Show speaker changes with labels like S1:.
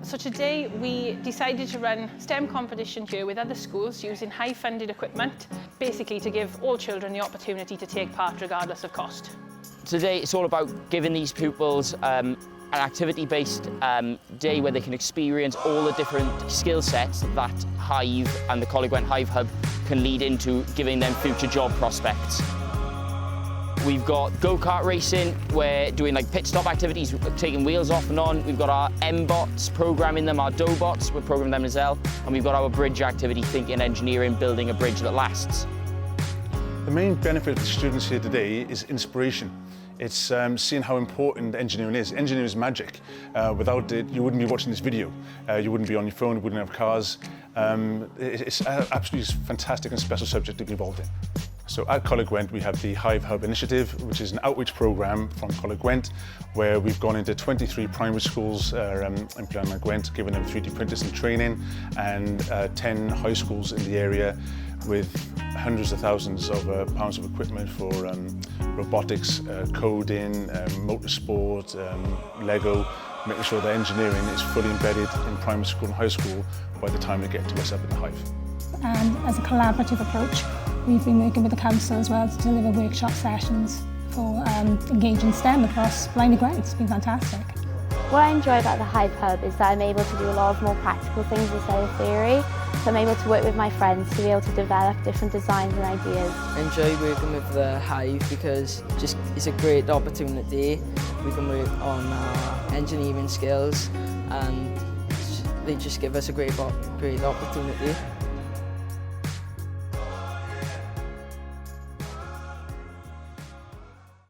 S1: So today we decided to run STEM competition here with other schools using HiVE-funded equipment, basically to give all children the opportunity to take part regardless of cost.
S2: Today it's all about giving these pupils an activity-based day where they can experience all the different skill sets that HiVE and the Coleg Gwent HiVE Hub can lead into giving them future job prospects. We've got go-kart racing, we're doing like pit stop activities, taking wheels off and on. We've got our M-bots, programming them, our DO-bots, we're programming them as well. And we've got our bridge activity, thinking engineering, building a bridge that lasts.
S3: The main benefit of the students here today is inspiration. It's seeing how important engineering is. Engineering is magic. Without it, you wouldn't be watching this video. You wouldn't be on your phone, you wouldn't have cars. It's absolutely fantastic and special subject to be involved in. So at Coleg Gwent we have the HiVE Hub initiative, which is an outreach programme from Coleg Gwent, where we've gone into 23 primary schools in Blaenau Gwent, giving them 3D printers and training, and 10 high schools in the area with hundreds of thousands of pounds of equipment for robotics, coding, motorsport, Lego, making sure that engineering is fully embedded in primary school and high school by the time they get to us up in the HiVE.
S4: And as a collaborative approach, we've been working with the council as well to deliver workshop sessions for engaging STEM across Blaenau Gwent. It's been fantastic.
S5: What I enjoy about the HiVE Hub is that I'm able to do a lot of more practical things instead of theory. So I'm able to work with my friends to be able to develop different designs and ideas.
S6: I enjoy working with the HiVE because it's a great opportunity. We can work on our engineering skills and they just give us a great opportunity.